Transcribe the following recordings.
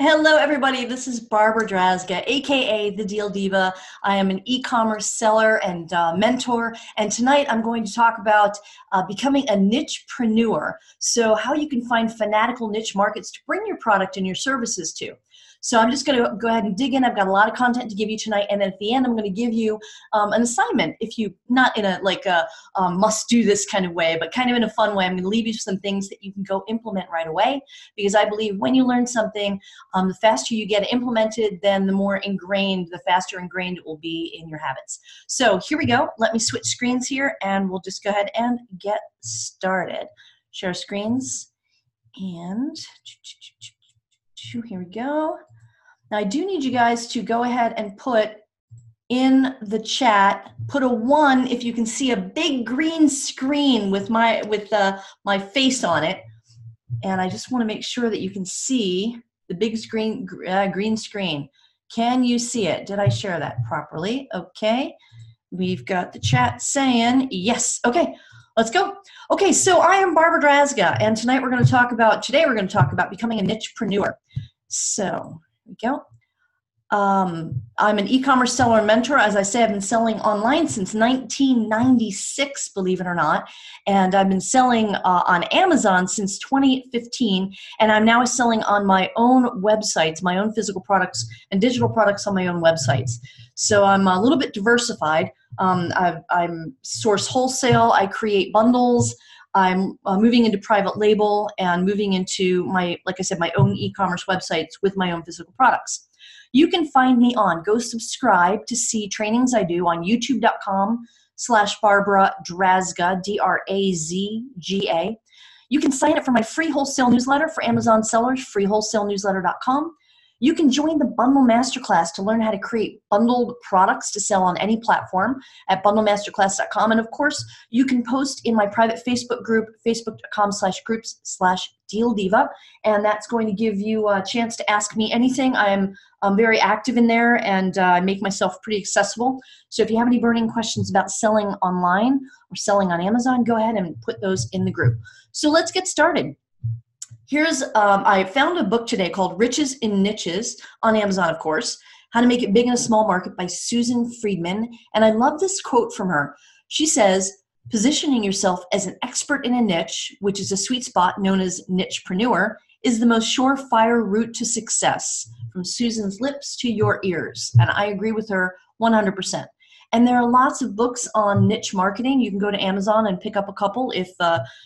Hello, everybody. This is Barbara Drazga, aka the Deal Diva. I am an e-commerce seller and mentor, and tonight I'm going to talk about becoming a nichepreneur. So, how you can find fanatical niche markets to bring your product and your services to. So, I'm just going to go ahead and dig in. I've got a lot of content to give you tonight, and then at the end, I'm going to give you an assignment. If you not in a must do this kind of way, but kind of in a fun way, I'm going to leave you some things that you can go implement right away, because I believe when you learn something, the faster you get it implemented, then the faster ingrained it will be in your habits. So here we go. Let me switch screens here and we'll just go ahead and get started. Share screens and here we go. Now I do need you guys to go ahead and put in the chat, put a 1 if you can see a big green screen with my face on it. And I just want to make sure that you can see the big screen, green screen. Can you see it? Did I share that properly? Okay. We've got the chat saying yes. Okay, let's go. Okay, so I am Barbara Drazga, and today we're going to talk about becoming a nichepreneur. So here we go. I'm an e-commerce seller and mentor. As I say, I've been selling online since 1996, believe it or not. And I've been selling on Amazon since 2015. And I'm now selling on my own websites, my own physical products and digital products on my own websites. So I'm a little bit diversified. I'm source wholesale. I create bundles. I'm moving into private label and moving into my own e-commerce websites with my own physical products. You can find me go subscribe to see trainings I do on youtube.com/Barbara Drazga, Drazga. You can sign up for my free wholesale newsletter for Amazon sellers, freewholesalenewsletter.com. You can join the Bundle Masterclass to learn how to create bundled products to sell on any platform at bundlemasterclass.com. And of course, you can post in my private Facebook group, facebook.com/groups/dealdiva. And that's going to give you a chance to ask me anything. I'm very active in there, and I make myself pretty accessible. So if you have any burning questions about selling online or selling on Amazon, go ahead and put those in the group. So let's get started. I found a book today called Riches in Niches on Amazon, of course, How to Make It Big in a Small Market by Susan Friedman. And I love this quote from her. She says, positioning yourself as an expert in a niche, which is a sweet spot known as nichepreneur, is the most surefire route to success. From Susan's lips to your ears. And I agree with her 100%. And there are lots of books on niche marketing. You can go to Amazon and pick up a couple if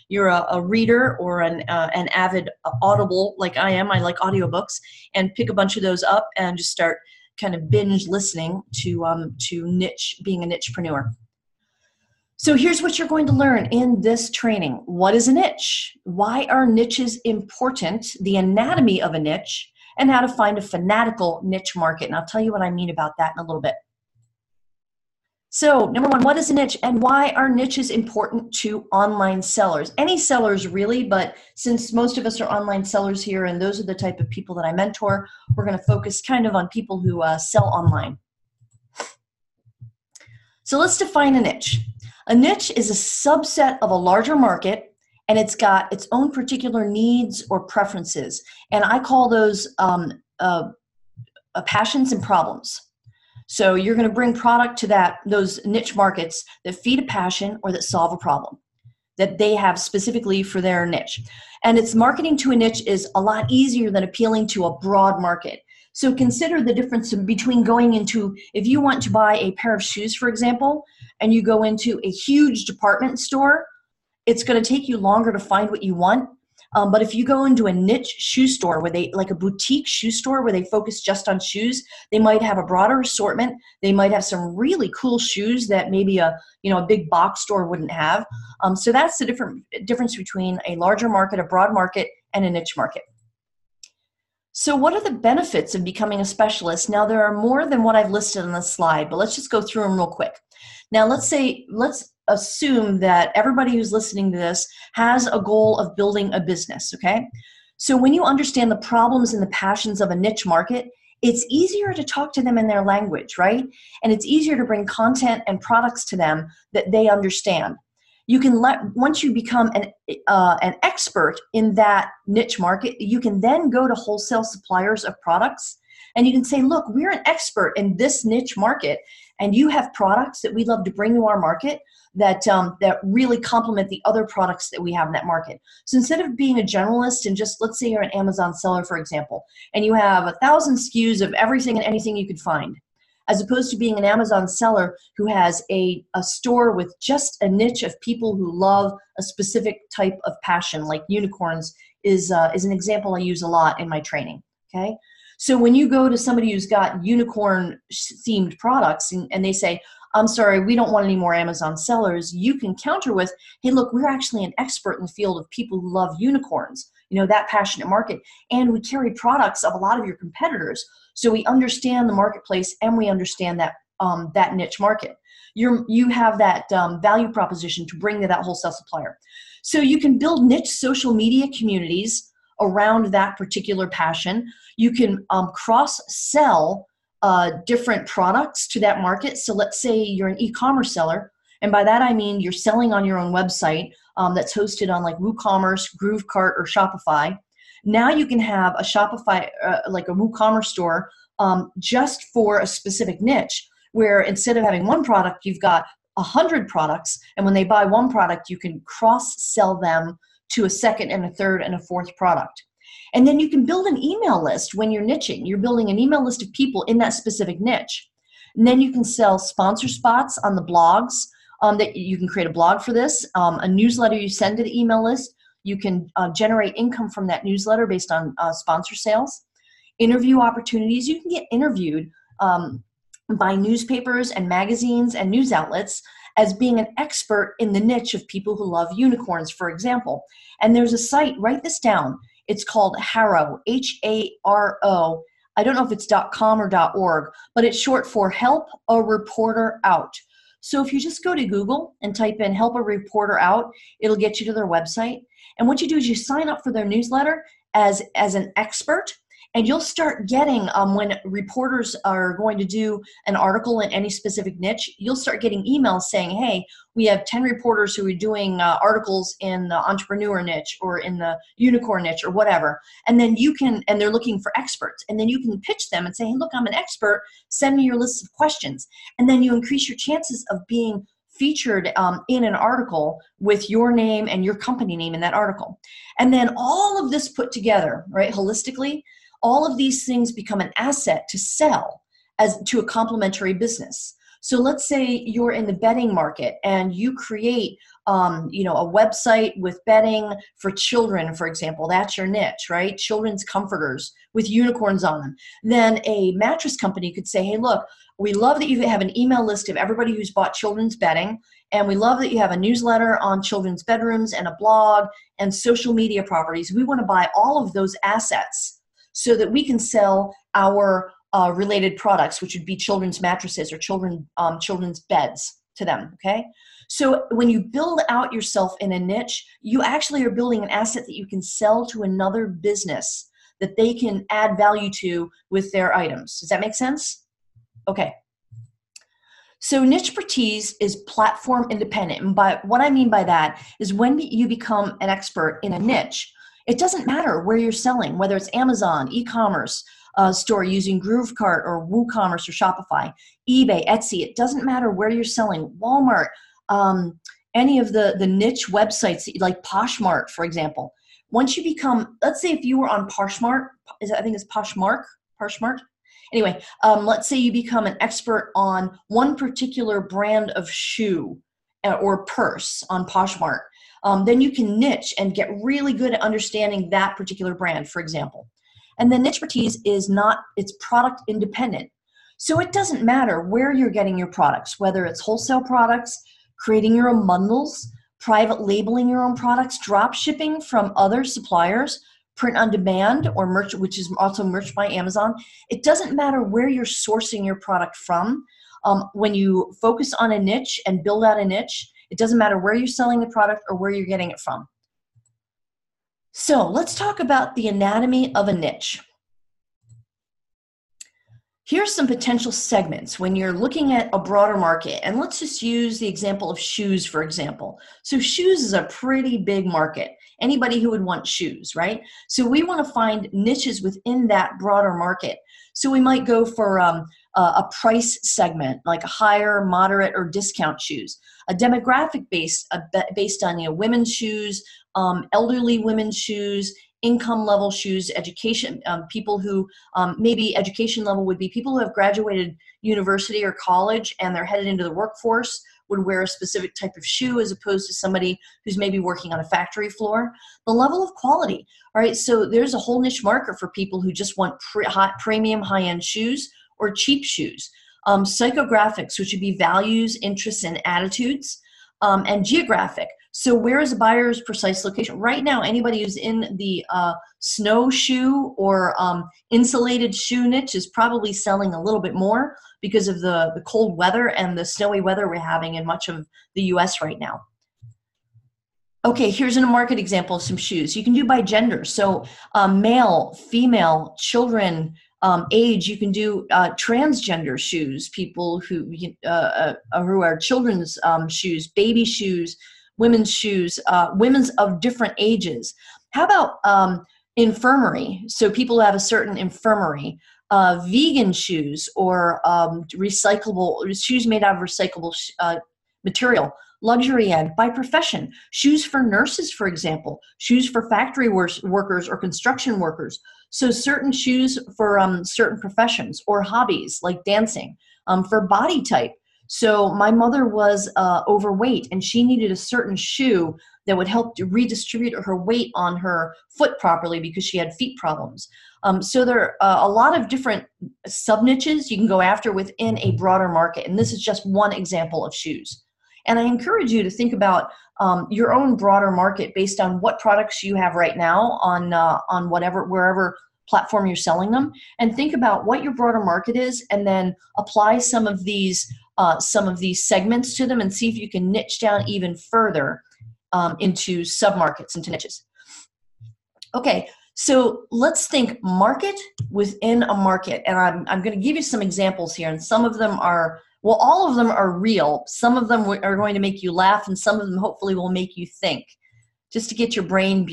you're a reader or an avid Audible like I am. I like audiobooks, and pick a bunch of those up and just start kind of binge listening to being a nichepreneur. So here's what you're going to learn in this training. What is a niche? Why are niches important? The anatomy of a niche, and how to find a fanatical niche market. And I'll tell you what I mean about that in a little bit. So, number 1, what is a niche, and why are niches important to online sellers? Any sellers really, but since most of us are online sellers here, and those are the type of people that I mentor, we're going to focus kind of on people who sell online. So let's define a niche. A niche is a subset of a larger market, and it's got its own particular needs or preferences. And I call those passions and problems. So you're going to bring product to those niche markets that feed a passion or that solve a problem that they have specifically for their niche. And it's marketing to a niche is a lot easier than appealing to a broad market. So consider the difference between going into, if you want to buy a pair of shoes, for example, and you go into a huge department store, it's going to take you longer to find what you want. But if you go into a niche shoe store like a boutique shoe store where they focus just on shoes, they might have a broader assortment. They might have some really cool shoes that maybe a big box store wouldn't have. So that's the difference between a larger market, a broad market, and a niche market. So what are the benefits of becoming a specialist? Now, there are more than what I've listed on this slide, but let's just go through them real quick. Now, let's assume that everybody who's listening to this has a goal of building a business, okay? So when you understand the problems and the passions of a niche market, it's easier to talk to them in their language, right? And it's easier to bring content and products to them that they understand. You can once you become an expert in that niche market, you can then go to wholesale suppliers of products and you can say, look, we're an expert in this niche market and you have products that we'd love to bring to our market that, that really complement the other products that we have in that market. So instead of being a generalist and just, let's say you're an Amazon seller, for example, and you have 1,000 SKUs of everything and anything you could find, as opposed to being an Amazon seller who has a store with just a niche of people who love a specific type of passion, like unicorns is an example I use a lot in my training, okay? So when you go to somebody who's got unicorn-themed products and they say, I'm sorry, we don't want any more Amazon sellers, you can counter with, hey, look, we're actually an expert in the field of people who love unicorns, you know, that passionate market, and we carry products of a lot of your competitors. So we understand the marketplace and we understand that that niche market. You have that value proposition to bring to that wholesale supplier. So you can build niche social media communities around that particular passion. You can cross-sell different products to that market. So let's say you're an e-commerce seller, and by that I mean you're selling on your own website that's hosted on like WooCommerce, GrooveCart, or Shopify. Now you can have a Shopify, like a WooCommerce store, just for a specific niche, where instead of having one product, you've got 100 products, and when they buy one product, you can cross-sell them to a second and a third and a fourth product. And then you can build an email list when you're niching. You're building an email list of people in that specific niche. And then you can sell sponsor spots on the blogs, that you can create a blog for this, a newsletter you send to the email list. You can generate income from that newsletter based on sponsor sales. Interview opportunities. You can get interviewed by newspapers and magazines and news outlets as being an expert in the niche of people who love unicorns, for example. And there's a site, write this down. It's called Haro, H-A-R-O. I don't know if it's .com or .org, but it's short for Help a Reporter Out. So if you just go to Google and type in Help a Reporter Out, it'll get you to their website. And what you do is you sign up for their newsletter as an expert, and you'll start getting, when reporters are going to do an article in any specific niche, you'll start getting emails saying, hey, we have 10 reporters who are doing articles in the entrepreneur niche or in the unicorn niche or whatever. And then you can, and they're looking for experts. And then you can pitch them and say, hey, look, I'm an expert. Send me your list of questions. And then you increase your chances of being featured in an article with your name and your company name in that article. And then all of this put together, right, holistically, all of these things become an asset to sell as to a complementary business. So let's say you're in the bedding market and you create, you know, a website with bedding for children, for example. That's your niche, right? Children's comforters with unicorns on them. Then a mattress company could say, hey, look, we love that you have an email list of everybody who's bought children's bedding, and we love that you have a newsletter on children's bedrooms and a blog and social media properties. We want to buy all of those assets so that we can sell our related products, which would be children's mattresses or children's beds to them, okay? So when you build out yourself in a niche, you actually are building an asset that you can sell to another business that they can add value to with their items. Does that make sense? Okay. So Nichpertise is platform independent. And by what I mean by that is when you become an expert in a niche, it doesn't matter where you're selling, whether it's Amazon, e-commerce store using GrooveCart or WooCommerce or Shopify, eBay, Etsy. It doesn't matter where you're selling, Walmart, any of the niche websites like Poshmark, for example. Once you become, let's say if you were on Poshmark, I think it's Poshmark. Anyway, let's say you become an expert on one particular brand of shoe or purse on Poshmark. Then you can niche and get really good at understanding that particular brand, for example. And then Nichpertise is not, it's product independent. So it doesn't matter where you're getting your products, whether it's wholesale products, creating your own bundles, private labeling your own products, drop shipping from other suppliers, print on demand or merch, which is also merch by Amazon. It doesn't matter where you're sourcing your product from. When you focus on a niche and build out a niche, it doesn't matter where you're selling the product or where you're getting it from. So let's talk about the anatomy of a niche. Here's some potential segments when you're looking at a broader market. And let's just use the example of shoes, for example. So shoes is a pretty big market. Anybody who would want shoes, right? So we want to find niches within that broader market. So we might go for a price segment, like a higher, moderate, or discount shoes. A demographic based on women's shoes, elderly women's shoes, income level shoes, education, people who maybe education level would be people who have graduated university or college and they're headed into the workforce would wear a specific type of shoe as opposed to somebody who's maybe working on a factory floor. The level of quality, all right, so there's a whole niche market for people who just want premium high-end shoes or cheap shoes. Psychographics, which would be values, interests, and attitudes, and geographic. So where is a buyer's precise location? Right now, anybody who's in the snowshoe or insulated shoe niche is probably selling a little bit more because of the cold weather and the snowy weather we're having in much of the US right now. Okay, here's a market example of some shoes. You can do by gender. So male, female, children, age. You can do transgender shoes, people who are children's shoes, baby shoes, women's shoes, women's of different ages. How about infirmary? So people who have a certain infirmary, vegan shoes or recyclable shoes made out of recyclable material. Luxury end by profession, shoes for nurses, for example, shoes for factory workers or construction workers. So certain shoes for certain professions or hobbies like dancing, for body type. So my mother was overweight and she needed a certain shoe that would help to redistribute her weight on her foot properly because she had feet problems. So there are a lot of different sub-niches you can go after within a broader market. And this is just one example of shoes. And I encourage you to think about your own broader market based on what products you have right now on wherever platform you're selling them, and think about what your broader market is, and then apply some of these segments to them, and see if you can niche down even further into submarkets, into niches. Okay, so let's think market within a market, and I'm going to give you some examples here, and some of them are. Well, all of them are real. Some of them are going to make you laugh, and some of them hopefully will make you think, just to get your brain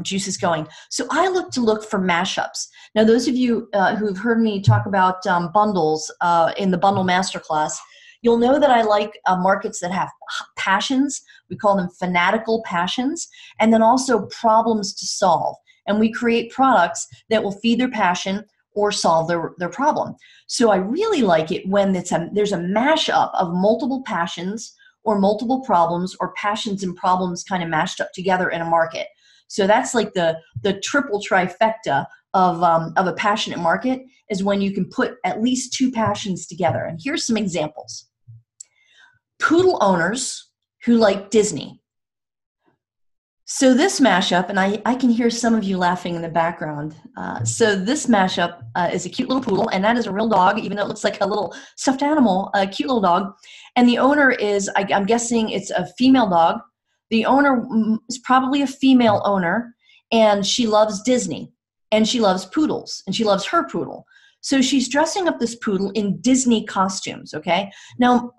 juices going. So I look for mashups. Now, those of you who've heard me talk about bundles in the Bundle Masterclass, you'll know that I like markets that have passions. We call them fanatical passions, and then also problems to solve. And we create products that will feed their passion or solve their problem. So I really like it when there's a mashup of multiple passions or multiple problems, or passions and problems kind of mashed up together in a market. So that's like the triple trifecta of a passionate market, is when you can put at least two passions together. And here's some examples. Poodle owners who like Disney. So this mashup, and I can hear some of you laughing in the background. So this mashup is a cute little poodle, and that is a real dog, even though it looks like a little stuffed animal, a cute little dog. And the owner is, I'm guessing it's a female dog. The owner is probably a female owner, and she loves Disney, and she loves poodles, and she loves her poodle. So she's dressing up this poodle in Disney costumes, okay? Now,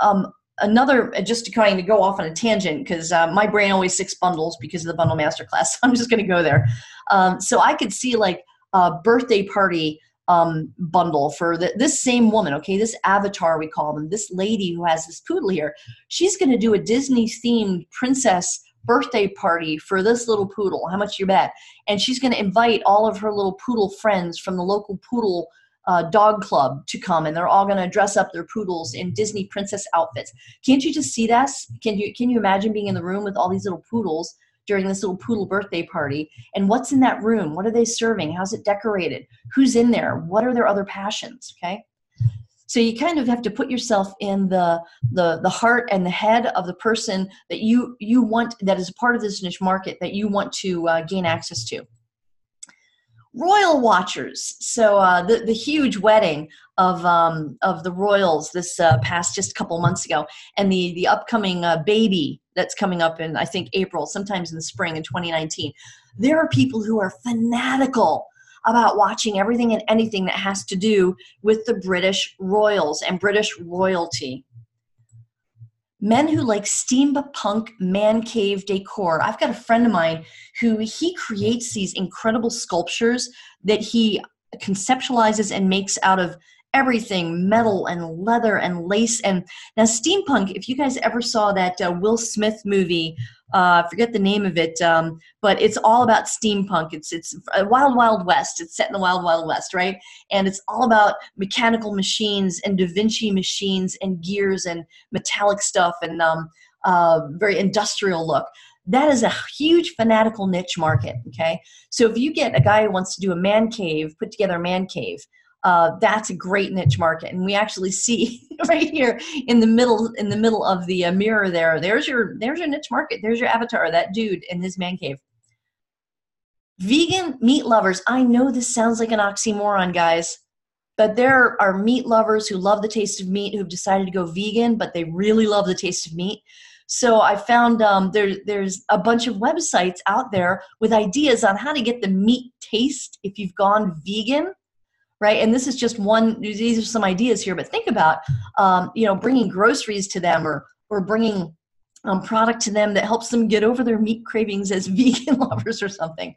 just to kind of go off on a tangent, because my brain always six bundles because of the Bundle Masterclass, so I'm just going to go there. So I could see like a birthday party bundle for this same woman, okay, this avatar we call them, this lady who has this poodle here. She's going to do a Disney-themed princess birthday party for this little poodle. How much you bet? And she's going to invite all of her little poodle friends from the local poodle dog club to come, and they're all going to dress up their poodles in Disney princess outfits. Can't you just see that? Can you imagine being in the room with all these little poodles during this little poodle birthday party? And what's in that room? What are they serving? How's it decorated? Who's in there? What are their other passions? Okay. So you kind of have to put yourself in the heart and the head of the person that you want, that is a part of this niche market that you want to gain access to. Royal watchers. So the huge wedding of the royals this past just a couple months ago, and the upcoming baby that's coming up in, I think, April, sometimes in the spring in 2019. There are people who are fanatical about watching everything and anything that has to do with the British royals and British royalty. Men who like steampunk man cave decor. I've got a friend of mine who he creates these incredible sculptures that he conceptualizes and makes out of everything, metal and leather and lace. And now steampunk, if you guys ever saw that Will Smith movie, I forget the name of it, but it's all about steampunk. It's Wild Wild West. It's set in the Wild Wild West, right? And it's all about mechanical machines and Da Vinci machines and gears and metallic stuff and very industrial look. That is a huge fanatical niche market, okay? So if you get a guy who wants to do a man cave, put together a man cave, that's a great niche market. And we actually see right here in the middle of the mirror there's your niche market. There's your avatar, that dude in his man cave. Vegan meat lovers. I know this sounds like an oxymoron, guys, but there are meat lovers who love the taste of meat who've decided to go vegan, but they really love the taste of meat. So I found there's a bunch of websites out there with ideas on how to get the meat taste if you've gone vegan. Right, and this is just one. These are some ideas here, but think about, bringing groceries to them or bringing product to them that helps them get over their meat cravings as vegan lovers or something.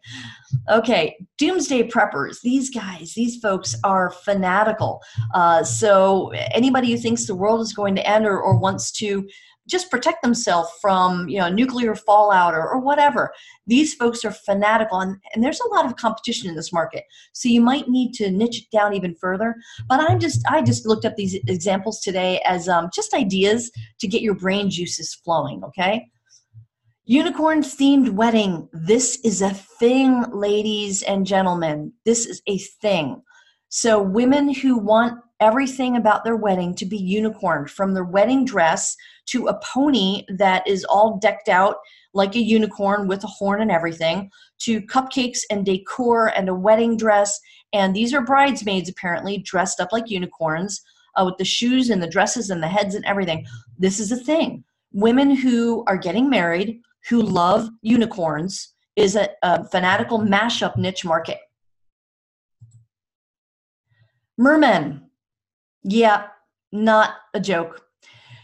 Okay, doomsday preppers. These folks are fanatical. So anybody who thinks the world is going to end or wants to just protect themselves from nuclear fallout or whatever. These folks are fanatical, and there's a lot of competition in this market. So you might need to niche it down even further. But I just looked up these examples today as just ideas to get your brain juices flowing, okay? Unicorn themed wedding. This is a thing, ladies and gentlemen. This is a thing. So women who want everything about their wedding to be unicorn, from their wedding dress to a pony that is all decked out like a unicorn with a horn and everything, to cupcakes and decor and a wedding dress. And these are bridesmaids apparently dressed up like unicorns with the shoes and the dresses and the heads and everything. This is a thing. Women who are getting married who love unicorns is a fanatical mashup niche market. Mermen. Yeah, not a joke.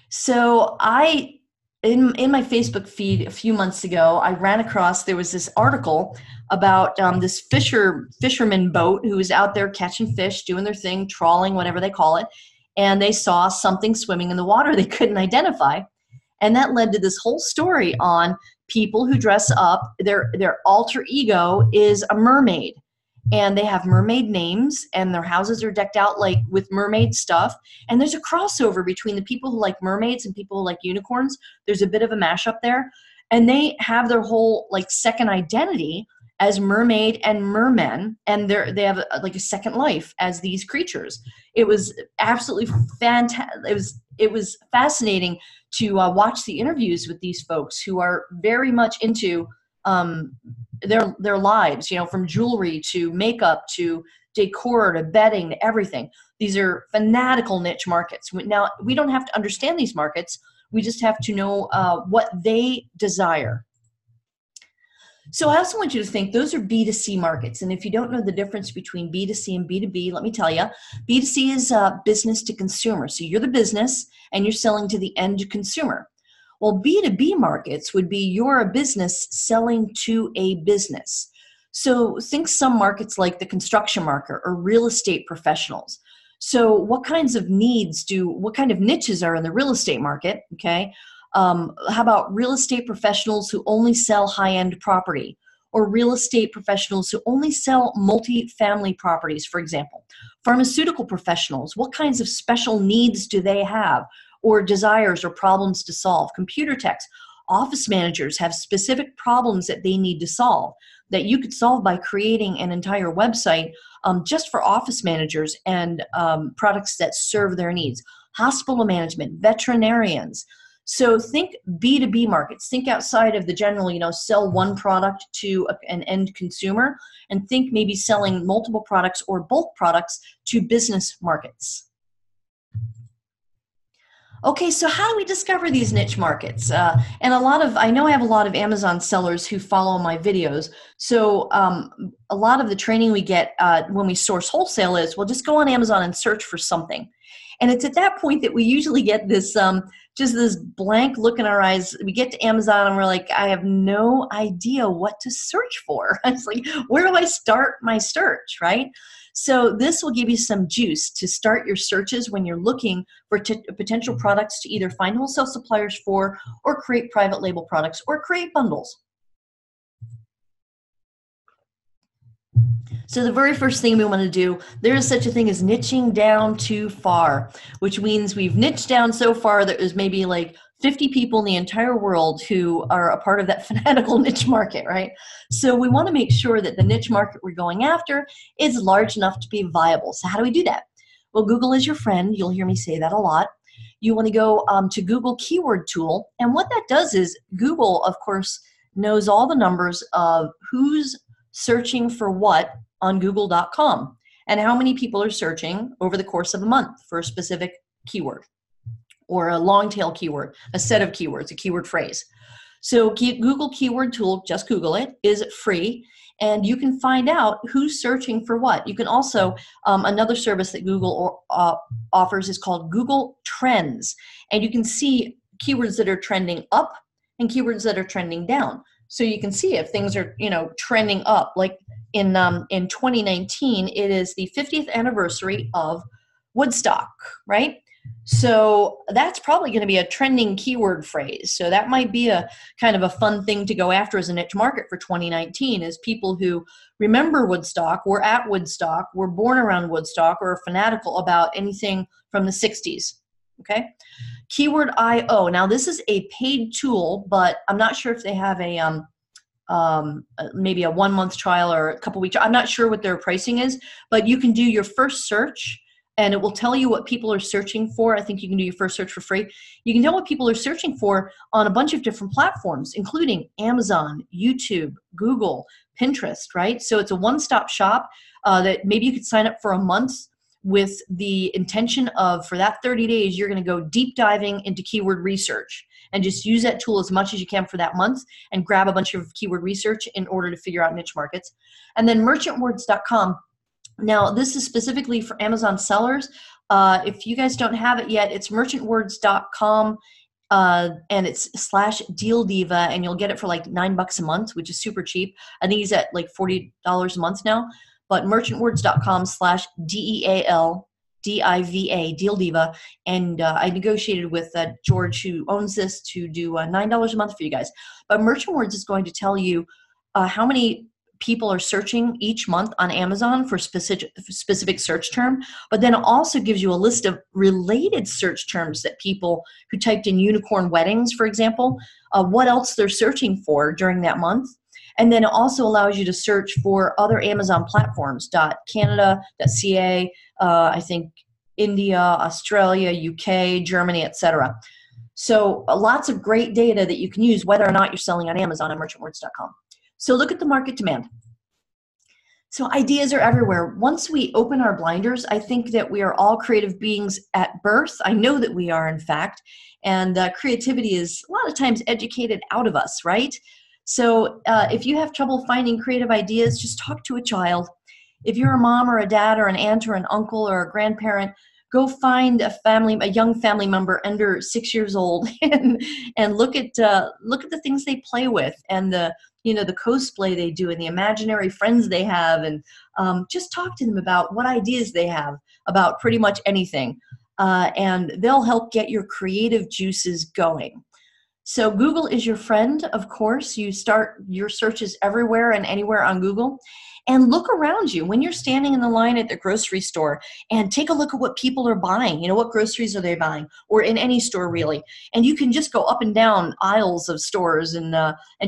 So in my Facebook feed a few months ago, I ran across, there was this article about this fisherman boat who was out there catching fish, doing their thing, trawling, whatever they call it, and they saw something swimming in the water they couldn't identify. And that led to this whole story on people who dress up, their alter ego is a mermaid. And they have mermaid names, and their houses are decked out like with mermaid stuff. And there's a crossover between the people who like mermaids and people who like unicorns. There's a bit of a mashup there. And they have their whole like second identity as mermaid and mermen, and they have like a second life as these creatures. It was absolutely fantastic. It was fascinating to watch the interviews with these folks who are very much into their lives, from jewelry to makeup to decor to bedding to everything. These are fanatical niche markets. Now, we don't have to understand these markets. We just have to know what they desire. So I also want you to think those are B2C markets. And if you don't know the difference between B2C and B2B, let me tell you, B2C is business to consumer. So you're the business and you're selling to the end consumer. Well, B2B markets would be you're a business selling to a business. So think some markets like the construction market or real estate professionals. So what kinds of what kind of niches are in the real estate market, okay? How about real estate professionals who only sell high-end property, or real estate professionals who only sell multi-family properties, for example? Pharmaceutical professionals, what kinds of special needs do they have, or desires or problems to solve? Computer techs, office managers have specific problems that they need to solve that you could solve by creating an entire website just for office managers and products that serve their needs. Hospital management, veterinarians. So think B2B markets. Think outside of the general, sell one product to an end consumer, and think maybe selling multiple products or bulk products to business markets. Okay, so how do we discover these niche markets? And I know I have a lot of Amazon sellers who follow my videos. So a lot of the training we get when we source wholesale is, well, just go on Amazon and search for something. And it's at that point that we usually get this, just this blank look in our eyes. We get to Amazon and we're like, I have no idea what to search for. It's like, where do I start my search, right? So this will give you some juice to start your searches when you're looking for potential products to either find wholesale suppliers for, or create private label products, or create bundles. So the very first thing we want to do, there is such a thing as niching down too far, which means we've niched down so far that there's maybe like 50 people in the entire world who are a part of that fanatical niche market, right? So we want to make sure that the niche market we're going after is large enough to be viable. So how do we do that? Well, Google is your friend. You'll hear me say that a lot. You want to go to Google Keyword Tool. And what that does is Google, of course, knows all the numbers of who's searching for what on google.com and how many people are searching over the course of a month for a specific keyword or a long tail keyword, a set of keywords, a keyword phrase. So Google Keyword Tool, just Google it, is free, and you can find out who's searching for what. You can also, another service that Google offers is called Google Trends, and you can see keywords that are trending up and keywords that are trending down. So you can see if things are, trending up. Like in 2019, it is the 50th anniversary of Woodstock, right? So that's probably going to be a trending keyword phrase. So that might be a kind of a fun thing to go after as a niche market for 2019, is people who remember Woodstock, were at Woodstock, were born around Woodstock, or are fanatical about anything from the 60s. Okay. Keyword IO. Now this is a paid tool, but I'm not sure if they have a maybe a 1 month trial or a couple weeks. I'm not sure what their pricing is, but you can do your first search and it will tell you what people are searching for. I think you can do your first search for free. You can know what people are searching for on a bunch of different platforms, including Amazon, YouTube, Google, Pinterest, right? So it's a one-stop shop that maybe you could sign up for a month with the intention of, for that 30 days, you're going to go deep diving into keyword research and just use that tool as much as you can for that month and grab a bunch of keyword research in order to figure out niche markets. And then merchantwords.com. Now, this is specifically for Amazon sellers. If you guys don't have it yet, it's merchantwords.com and it's /DealDiva, and you'll get it for like $9 a month, which is super cheap. I think he's at like $40 a month now. But merchantwords.com /DealDiva, DealDiva, and I negotiated with George, who owns this, to do $9 a month for you guys. But MerchantWords is going to tell you how many people are searching each month on Amazon for specific search term, but then it also gives you a list of related search terms that people who typed in unicorn weddings, for example, what else they're searching for during that month. And then it also allows you to search for other Amazon platforms, .canada.ca, I think India, Australia, UK, Germany, etc. So lots of great data that you can use whether or not you're selling on Amazon and merchantwords.com. So look at the market demand. So ideas are everywhere. Once we open our blinders, I think that we are all creative beings at birth. I know that we are, in fact. And creativity is a lot of times educated out of us, right? So if you have trouble finding creative ideas, just talk to a child. If you're a mom or a dad or an aunt or an uncle or a grandparent, go find a young family member under 6 years old and look at the things they play with and the cosplay they do and the imaginary friends they have, and just talk to them about what ideas they have about pretty much anything, and they'll help get your creative juices going. So Google is your friend, of course. You start your searches everywhere and anywhere on Google. And look around you when you're standing in the line at the grocery store, and take a look at what people are buying. What groceries are they buying, or in any store really. And you can just go up and down aisles of stores and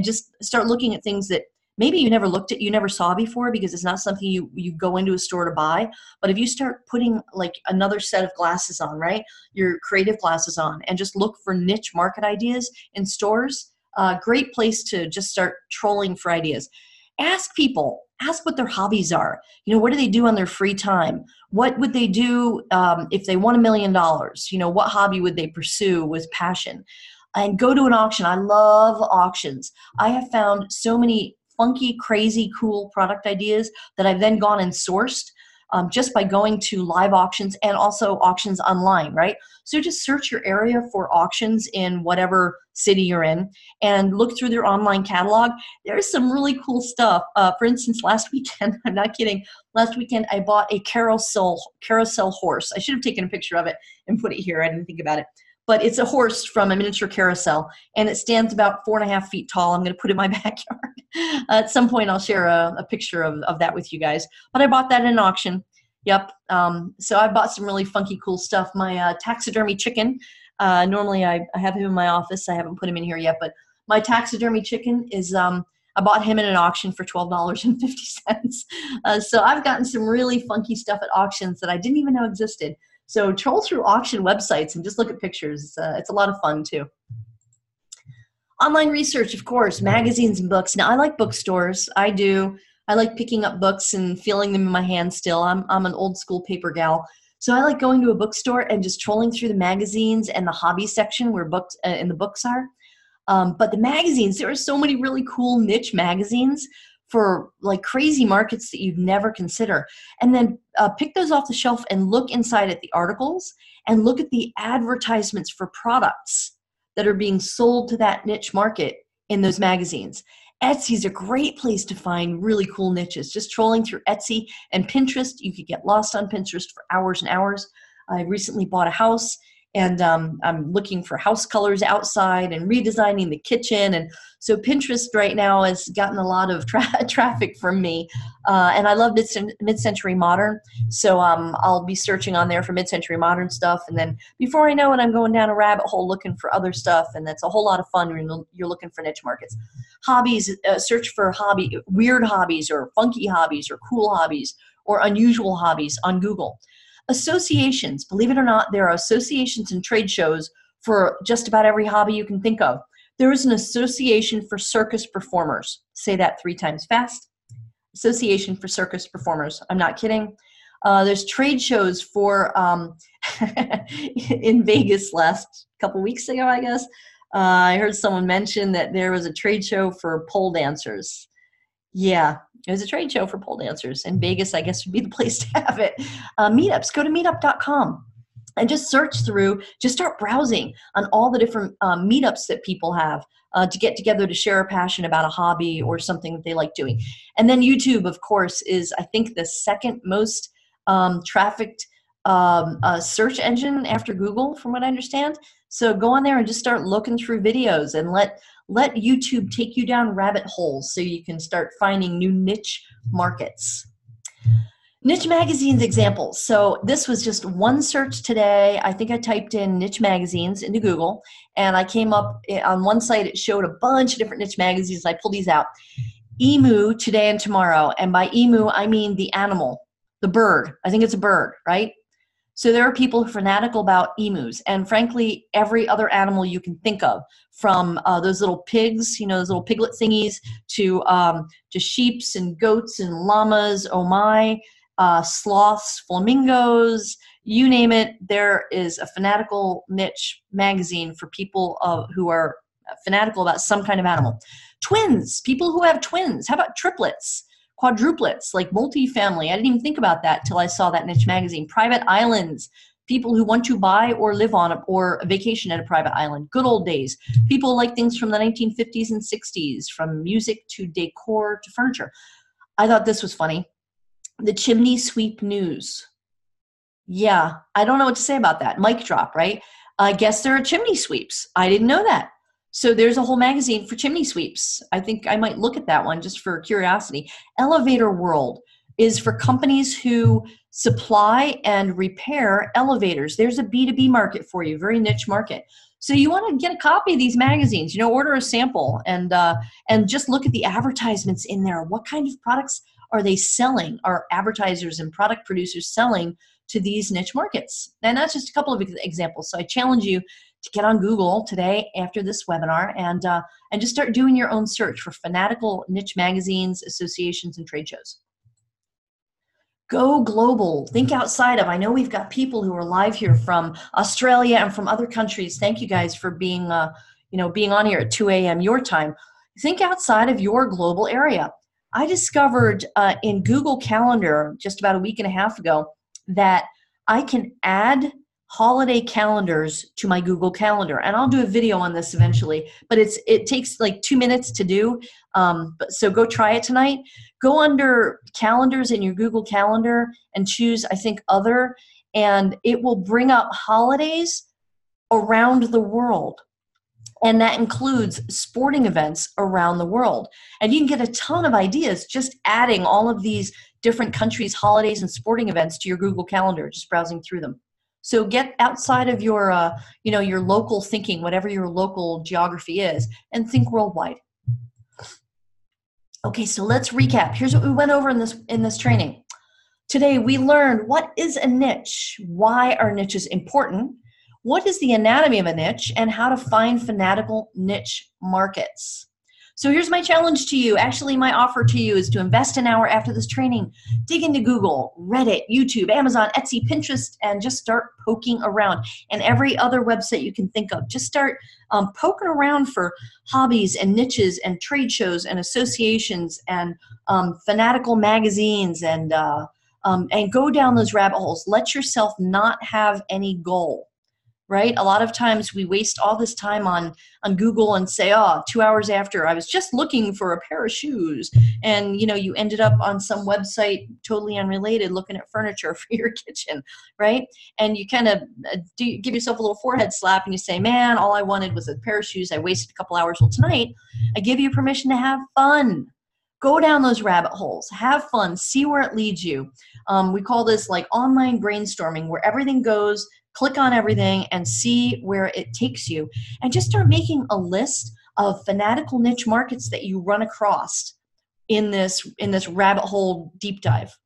just start looking at things that maybe you never saw before, because it's not something you go into a store to buy. But if you start putting like another set of glasses on, right, your creative glasses on, and just look for niche market ideas in stores, great place to just start trolling for ideas. Ask people, ask what their hobbies are. You know, what do they do on their free time? What would they do if they won $1 million? You know, what hobby would they pursue with passion? And go to an auction. I love auctions. I have found so many funky, crazy, cool product ideas that I've then gone and sourced just by going to live auctions and also auctions online, right? So just search your area for auctions in whatever city you're in and look through their online catalog. There's some really cool stuff. For instance, last weekend, I'm not kidding, last weekend I bought a carousel horse. I should have taken a picture of it and put it here. I didn't think about it. But it's a horse from a miniature carousel, and it stands about 4.5 feet tall. I'm going to put it in my backyard. At some point, I'll share a picture of that with you guys. But I bought that in an auction. Yep. So I bought some really funky, cool stuff. My taxidermy chicken, normally I have him in my office. I haven't put him in here yet, but my taxidermy chicken is, I bought him in an auction for $12.50. So I've gotten some really funky stuff at auctions that I didn't even know existed. So troll through auction websites and just look at pictures. It's a lot of fun too. Online research, of course, magazines and books. Now I like bookstores. I do. I like picking up books and feeling them in my hand still. I'm an old school paper gal. So I like going to a bookstore and just trolling through the magazines and the hobby section where books and the books are. But the magazines, there are so many really cool niche magazines for like crazy markets that you'd never consider. And then pick those off the shelf and look inside at the articles and look at the advertisements for products that are being sold to that niche market in those magazines. Etsy's a great place to find really cool niches. Just trolling through Etsy and Pinterest. You could get lost on Pinterest for hours and hours. I recently bought a house, and I'm looking for house colors outside and redesigning the kitchen. And so Pinterest right now has gotten a lot of traffic from me. And I love mid-century modern. So I'll be searching on there for mid-century modern stuff. And then before I know it, I'm going down a rabbit hole looking for other stuff. And that's a whole lot of fun when you're looking for niche markets. Hobbies, search for weird hobbies or funky hobbies or cool hobbies or unusual hobbies on Google. Associations, believe it or not, there are associations and trade shows for just about every hobby you can think of. There is an association for circus performers. Say that 3 times fast. Association for circus performers. I'm not kidding. There's trade shows for, in Vegas last couple weeks ago, I guess. I heard someone mention that there was a trade show for pole dancers. Yeah, it was a trade show for pole dancers, and Vegas, I guess, would be the place to have it. Meetups, go to meetup.com and just search through, just start browsing on all the different meetups that people have to get together to share a passion about a hobby or something that they like doing. And then YouTube, of course, is, I think, the second most trafficked search engine after Google, from what I understand. So go on there and just start looking through videos and let YouTube take you down rabbit holes so you can start finding new niche markets. Niche magazines examples. So this was just one search today. I think I typed in niche magazines into Google, and I came up on one site. It showed a bunch of different niche magazines. I pulled these out. Emu, Today and Tomorrow. And by emu, I mean the animal, the bird. I think it's a bird, right? So there are people who are fanatical about emus, and frankly, every other animal you can think of, from those little pigs, you know, those little piglet thingies, to sheeps and goats and llamas, oh my, sloths, flamingos, you name it. There is a fanatical niche magazine for people who are fanatical about some kind of animal. Twins, people who have twins. How about triplets? Quadruplets, like multifamily. I didn't even think about that till I saw that niche magazine. Private islands, people who want to buy or live on or vacation at a private island. Good old days. People like things from the 1950s and 60s, from music to decor to furniture. I thought this was funny. The chimney sweep news. Yeah, I don't know what to say about that. Mic drop, right? I guess there are chimney sweeps. I didn't know that. So there's a whole magazine for chimney sweeps. I think I might look at that one just for curiosity. Elevator World is for companies who supply and repair elevators. There's a B2B market for you, very niche market. So you want to get a copy of these magazines, you know, order a sample and just look at the advertisements in there. What kind of products are they selling? Are advertisers and product producers selling to these niche markets? And that's just a couple of examples. So I challenge you to get on Google today after this webinar and just start doing your own search for fanatical niche magazines, associations, and trade shows. Go global. Think outside of. I know we've got people who are live here from Australia and from other countries. Thank you guys for being being on here at 2 a.m. your time. Think outside of your global area. I discovered in Google Calendar just about a week and a half ago that I can add holiday calendars to my Google Calendar, and I'll do a video on this eventually, but it takes like 2 minutes to do. So go try it tonight. Go under calendars in your Google Calendar and choose, I think, other, and it will bring up holidays around the world. And that includes sporting events around the world. And you can get a ton of ideas just adding all of these different countries' holidays and sporting events to your Google Calendar, just browsing through them. So get outside of your, your local thinking, whatever your local geography is, and think worldwide. Okay, so let's recap. Here's what we went over in this training. Today we learned what is a niche, why are niches important, what is the anatomy of a niche, and how to find fanatical niche markets. So here's my challenge to you. Actually, my offer to you is to invest an hour after this training. Dig into Google, Reddit, YouTube, Amazon, Etsy, Pinterest, and just start poking around. And every other website you can think of. Just start poking around for hobbies and niches and trade shows and associations and fanatical magazines and go down those rabbit holes. Let yourself not have any goal. Right? A lot of times we waste all this time on Google and say, 2 hours after I was just looking for a pair of shoes. And, you ended up on some website totally unrelated looking at furniture for your kitchen, right? And you kind of give yourself a little forehead slap and you say, man, all I wanted was a pair of shoes. I wasted a couple hours. Well, tonight I give you permission to have fun. Go down those rabbit holes, have fun, see where it leads you. We call this like online brainstorming, where everything goes. Click on everything and see where it takes you, and just start making a list of fanatical niche markets that you run across in this rabbit hole deep dive.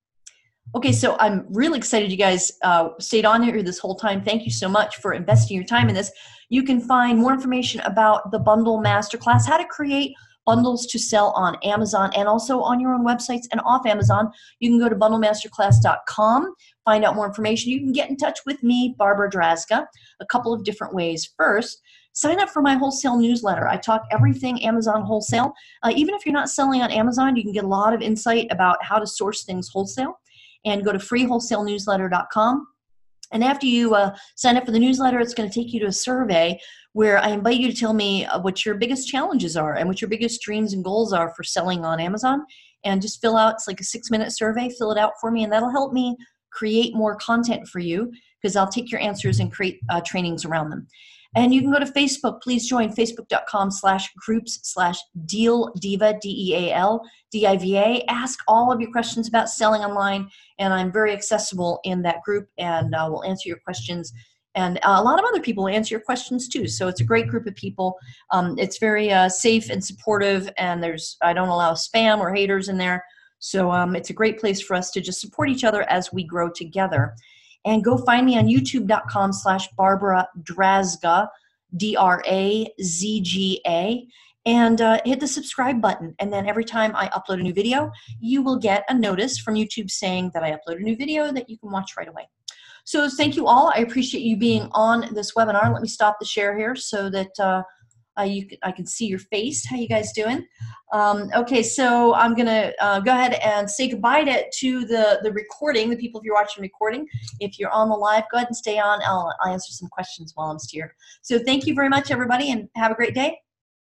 Okay, so I'm really excited you guys stayed on here this whole time. Thank you so much for investing your time in this. You can find more information about the Bundle Masterclass, how to create bundles to sell on Amazon and also on your own websites and off Amazon. You can go to bundlemasterclass.com, find out more information. You can get in touch with me, Barbara Drazga, a couple of different ways. First, sign up for my wholesale newsletter. I talk everything Amazon wholesale. Even if you're not selling on Amazon, you can get a lot of insight about how to source things wholesale. And go to freewholesalenewsletter.com. And after you sign up for the newsletter, it's going to take you to a survey where I invite you to tell me what your biggest challenges are and what your biggest dreams and goals are for selling on Amazon. And just fill out, it's like a 6-minute survey, fill it out for me, and that'll help me create more content for you, because I'll take your answers and create trainings around them. And you can go to Facebook. Please join facebook.com/groups/dealdiva, DEALDIVA. Ask all of your questions about selling online, and I'm very accessible in that group, and we'll answer your questions. And a lot of other people will answer your questions too. So it's a great group of people. It's very safe and supportive, and I don't allow spam or haters in there. So it's a great place for us to just support each other as we grow together. And go find me on youtube.com/Barbara Drazga, DRAZGA, and hit the subscribe button. And then every time I upload a new video, you will get a notice from YouTube saying that I upload a new video that you can watch right away. So thank you all. I appreciate you being on this webinar. Let me stop the share here so that I can see your face. How you guys doing? Okay, so I'm going to go ahead and say goodbye to the recording, the people if you're watching recording. If you're on the live, go ahead and stay on. I'll answer some questions while I'm here. So thank you very much, everybody, and have a great day.